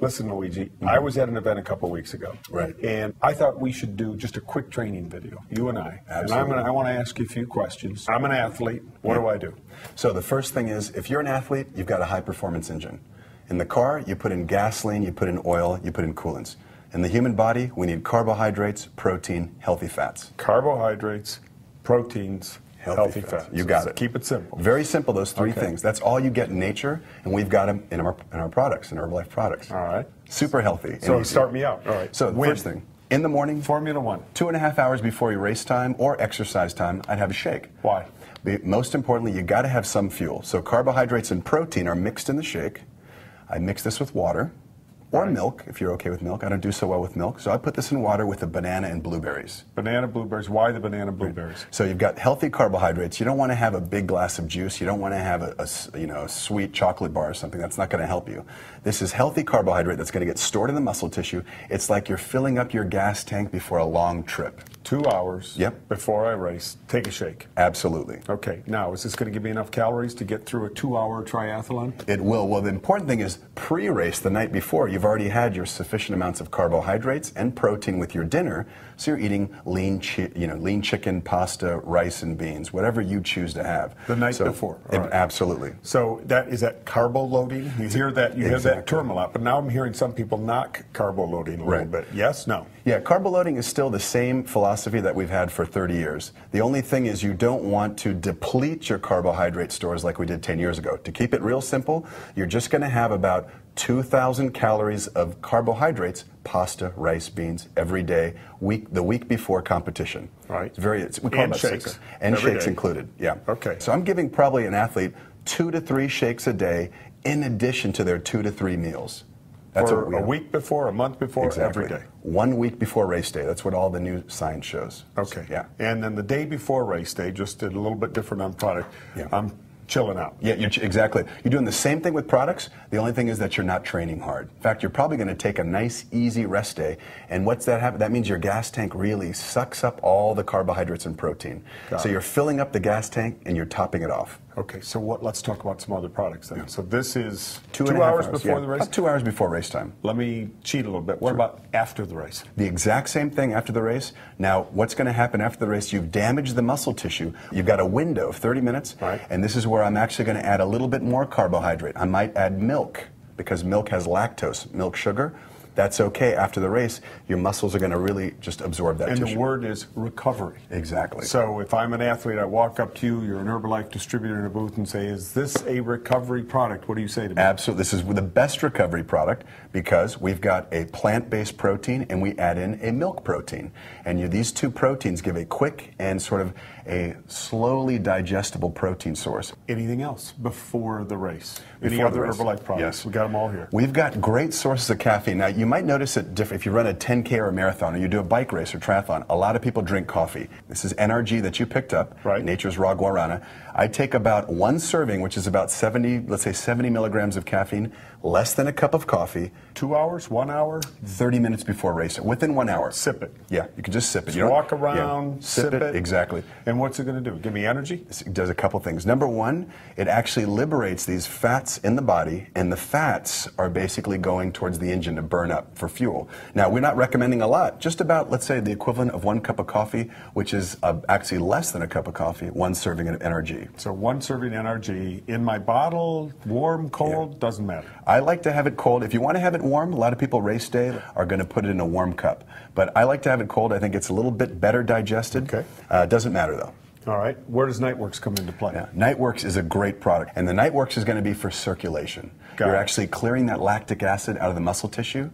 Listen, Luigi, I was at an event a couple weeks ago. Right. And I thought we should do just a quick training video, you and I. Absolutely. And I want to ask you a few questions. I'm an athlete. What do I do? So the first thing is, if you're an athlete, you've got a high-performance engine. In the car, you put in gasoline, you put in oil, you put in coolants. In the human body, we need carbohydrates, protein, healthy fats. Carbohydrates, proteins, healthy fats. You got it. Keep it simple. Very simple, those three things. That's all you get in nature, and we've got them in our products, in Herbalife products. All right. Super healthy. So start me out. All right. So the first thing, in the morning, Formula One. 2.5 hours before your race time or exercise time, I'd have a shake. Why? Most importantly, you got to have some fuel. So carbohydrates and protein are mixed in the shake. I mix this with water. Or milk, if you're okay with milk. I don't do so well with milk. So I put this in water with a banana and blueberries. Banana, blueberries. Why the banana, blueberries? So you've got healthy carbohydrates. You don't want to have a big glass of juice. You don't want to have a sweet chocolate bar or something. That's not going to help you. This is healthy carbohydrate that's going to get stored in the muscle tissue. It's like you're filling up your gas tank before a long trip. 2 hours before I race, take a shake. Absolutely. Okay, now is this going to give me enough calories to get through a 2-hour triathlon? It will. Well, the important thing is pre-race the night before, you've already had your sufficient amounts of carbohydrates and protein with your dinner, so you're eating lean chicken, pasta, rice, and beans, whatever you choose to have. The night before. All right. Absolutely. So is that carbo loading? You hear that? You hear that term a lot, but now I'm hearing some people knock carbo loading a little bit. Yes? No? Yeah, carbo loading is still the same philosophy that we've had for 30 years. The only thing is you don't want to deplete your carbohydrate stores like we did 10 years ago. To keep it real simple, you're just going to have about 2,000 calories of carbohydrates, pasta, rice, beans, every day, the week before competition. Right. We call and it shakes. And every shakes day. Included, yeah. Okay. So I'm giving probably an athlete 2 to 3 shakes a day in addition to their 2 to 3 meals. That's for a week before, a month before, every day. 1 week before race day. That's what all the new science shows. Okay. Yeah. And then the day before race day, just a little bit different on product. Yeah. I'm chilling out. Yeah, exactly. You're doing the same thing with products. The only thing is that you're not training hard. In fact, you're probably going to take a nice, easy rest day. And what's that happen? That means your gas tank really sucks up all the carbohydrates and protein. So you're filling up the gas tank and you're topping it off. Okay, so let's talk about some other products then. Yeah. So this is 2 hours before the race? About 2 hours before race time. Let me cheat a little bit. What about after the race? The exact same thing after the race. Now, what's going to happen after the race? You've damaged the muscle tissue. You've got a window of 30 minutes, and this is where I'm actually going to add a little bit more carbohydrate. I might add milk, because milk has lactose, milk sugar. That's okay. After the race, your muscles are going to really just absorb that tissue. And the word is recovery. Exactly. So if I'm an athlete, I walk up to you, you're an Herbalife distributor in a booth and say, is this a recovery product? What do you say to me? Absolutely. This is the best recovery product because we've got a plant-based protein and we add in a milk protein. And these two proteins give a quick and sort of a slowly digestible protein source. Anything else before the race? Any other Herbalife products? Yes. We got them all here. We've got great sources of caffeine. Now, you might notice it different if you run a 10K or a marathon or you do a bike race or triathlon. A lot of people drink coffee. This is NRG that you picked up, Nature's Raw Guarana. I take about 1 serving, which is about 70, let's say 70 milligrams of caffeine, less than a cup of coffee. 2 hours, 1 hour? 30 minutes before race, within 1 hour. Sip it. Yeah, you can just sip it. You walk around, sip it. Exactly. And what's it going to do? Give me energy? It does a couple things. Number one, it actually liberates these fats in the body, and the fats are basically going towards the engine to burn up for fuel. Now, we're not recommending a lot, just about, let's say, the equivalent of 1 cup of coffee, which is actually less than a cup of coffee, 1 serving of NRG. So 1 serving NRG in my bottle, warm, cold, doesn't matter. I like to have it cold. If you want to have it warm, a lot of people race day are going to put it in a warm cup. But I like to have it cold. I think it's a little bit better digested. Okay. Doesn't matter, though. All right. Where does Nightworks come into play? Yeah. Nightworks is a great product. And the Nightworks is going to be for circulation. You're actually clearing that lactic acid out of the muscle tissue.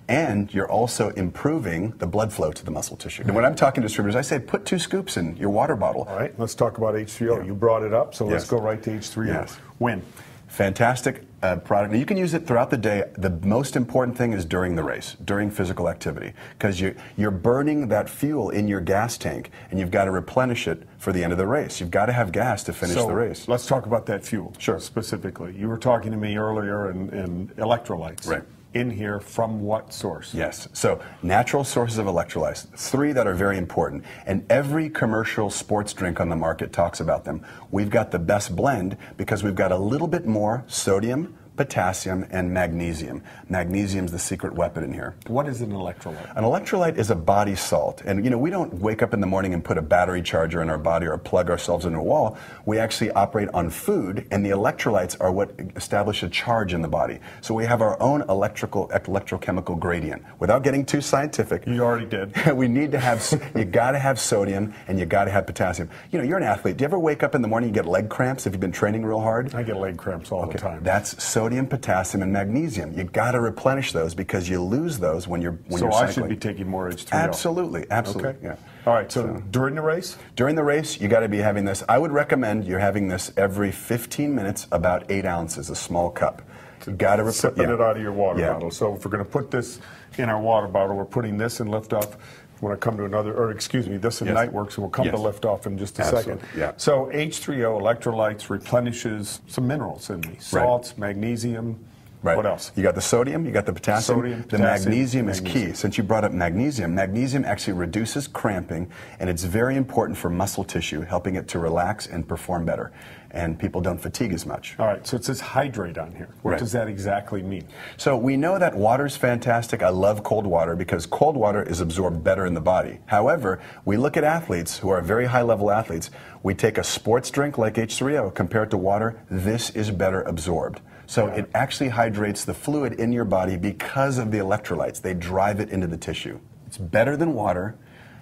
And you're also improving the blood flow to the muscle tissue. And when I'm talking to distributors, I say put 2 scoops in your water bottle. All right, let's talk about H3O. Yeah. You brought it up, so let's go right to H3O. Yes. When? Fantastic product. Now, you can use it throughout the day. The most important thing is during the race, during physical activity, because you're burning that fuel in your gas tank, and you've got to replenish it for the end of the race. You've got to have gas to finish the race. Let's talk about that fuel. Sure. Specifically. You were talking to me earlier in electrolytes. Right. In here from what source? Yes. So natural sources of electrolytes, 3 that are very important. And every commercial sports drink on the market talks about them. We've got the best blend because we've got a little bit more sodium, potassium, and magnesium. Magnesium's the secret weapon in here. What is an electrolyte? An electrolyte is a body salt. And we don't wake up in the morning and put a battery charger in our body or plug ourselves into a wall. We actually operate on food, and the electrolytes are what establish a charge in the body. So we have our own electrochemical gradient. Without getting too scientific. You already did. We need to have, you gotta have sodium and you gotta have potassium. You're an athlete. Do you ever wake up in the morning and get leg cramps if you've been training real hard? I get leg cramps all the time. That's sodium, potassium, and magnesium. You got to replenish those because you lose those when you're cycling. So I should be taking more H3O. Absolutely, absolutely. Okay. Yeah. All right. So during the race? During the race, you got to be having this. I would recommend you're having this every 15 minutes, about 8 ounces, a small cup. You got to sipping it out of your water bottle. So if we're going to put this in our water bottle, we're putting this in liftoff. When I come to another, or excuse me, this in Nightworks, and we'll come to liftoff in just a second. Yeah. So H3O, electrolytes, replenishes some minerals in me. Salts, magnesium. Right. What else? You got the sodium, you got the potassium. Sodium, the magnesium is key. Since you brought up magnesium, magnesium actually reduces cramping, and it's very important for muscle tissue, helping it to relax and perform better. And people don't fatigue as much. All right, so it says hydrate on here. What does that exactly mean? So we know that water's fantastic. I love cold water because cold water is absorbed better in the body. However, we look at athletes who are very high-level athletes. We take a sports drink like H3O, compared to water, this is better absorbed. So it actually hydrates the fluid in your body because of the electrolytes. They drive it into the tissue. It's better than water.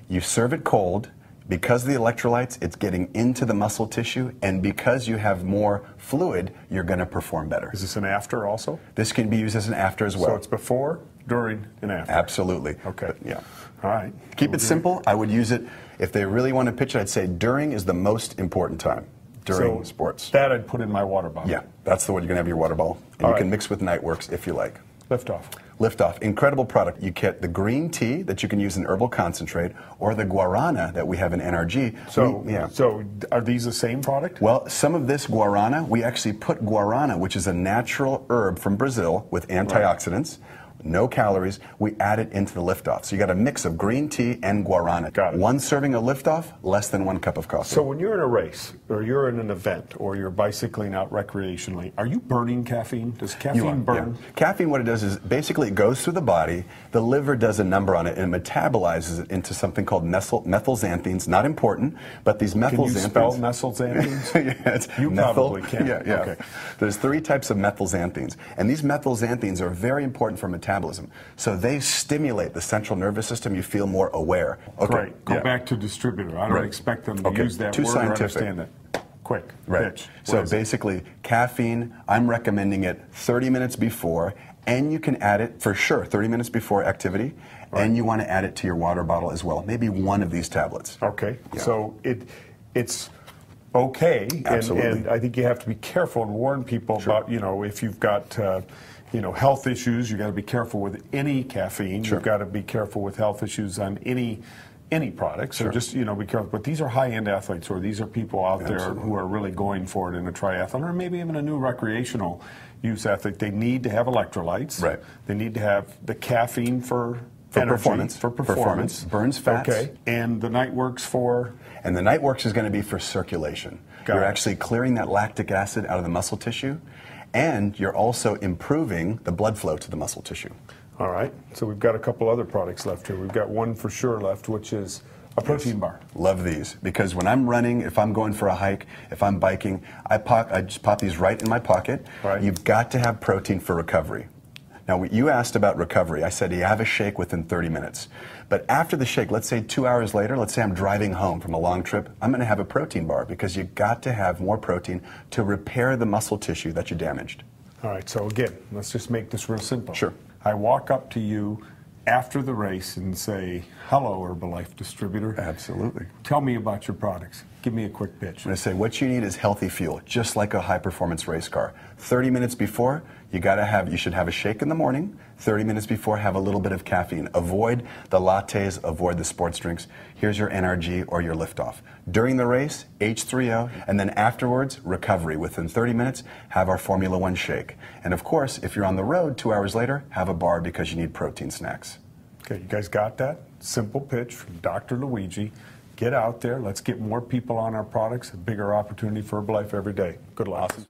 You serve it cold. Because of the electrolytes, it's getting into the muscle tissue, and because you have more fluid, you're going to perform better. Is this an after also? This can be used as an after as well. So it's before, during, and after? Absolutely. Okay. Yeah. All right. Keep it simple. I would use it, if they really want to pitch it, I'd say during is the most important time. During sports. That I'd put in my water bottle. Yeah, that's the one you're going to have your water bottle. And you can mix with Nightworks if you like. Liftoff. Liftoff, incredible product. You get the green tea that you can use in herbal concentrate, or the guarana that we have in NRG. So are these the same product? Well, some of this guarana, we actually put guarana, which is a natural herb from Brazil with antioxidants. No calories. We add it into the Liftoff. So you got a mix of green tea and guarana. Got it. One serving of Liftoff, less than 1 cup of coffee. So when you're in a race, or you're in an event, or you're bicycling out recreationally, are you burning caffeine? Does caffeine burn? Yeah. Caffeine, what it does is basically it goes through the body. The liver does a number on it and metabolizes it into something called methylxanthines. Not important, but these methylxanthines. Can you spell methylxanthines? You probably can. Yeah. Okay. There's 3 types of methylxanthines, and these methylxanthines are very important for metabolism. So they stimulate the central nervous system. You feel more aware. Okay. Great. Go back to distributor. I don't expect them to use that Too word scientific. or understand it. Quick. Right. Pitch. So basically, caffeine, I'm recommending it 30 minutes before, and you can add it for sure 30 minutes before activity, and you want to add it to your water bottle as well. Maybe 1 of these tablets. Okay. Yeah. So it's okay, and I think you have to be careful and warn people about, if you've got health issues, you got to be careful with any caffeine. You've got to be careful with health issues on any product. So just be careful. But these are high-end athletes, or these are people out there who are really going for it in a triathlon, or maybe even a new recreational use athlete. They need to have electrolytes. Right. They need to have the caffeine for energy, performance. Burns fats. Okay. And the Nightworks for? And the Nightworks is going to be for circulation. You're actually clearing that lactic acid out of the muscle tissue, and you're also improving the blood flow to the muscle tissue. All right. So we've got a couple other products left here. We've got one for sure left, which is a protein bar. Love these, because when I'm running, if I'm going for a hike, if I'm biking, I just pop these right in my pocket. Right. You've got to have protein for recovery. Now, you asked about recovery. I said you have a shake within 30 minutes. But after the shake, let's say 2 hours later, let's say I'm driving home from a long trip, I'm going to have a protein bar, because you got to have more protein to repair the muscle tissue that you damaged. All right, so again, let's just make this real simple. Sure. I walk up to you after the race and say, hello, Herbalife distributor. Absolutely. Tell me about your products. Give me a quick pitch. I'm going to say what you need is healthy fuel, just like a high-performance race car. 30 minutes before, you should have a shake in the morning. 30 minutes before, have a little bit of caffeine. Avoid the lattes, avoid the sports drinks. Here's your NRG or your Liftoff. During the race, H3O, and then afterwards, recovery. Within 30 minutes, have our Formula One shake. And of course, if you're on the road 2 hours later, have a bar, because you need protein snacks. Okay, you guys got that? Simple pitch from Dr. Luigi. Get out there. Let's get more people on our products. A bigger opportunity for Herbalife every day. Good luck. Awesome.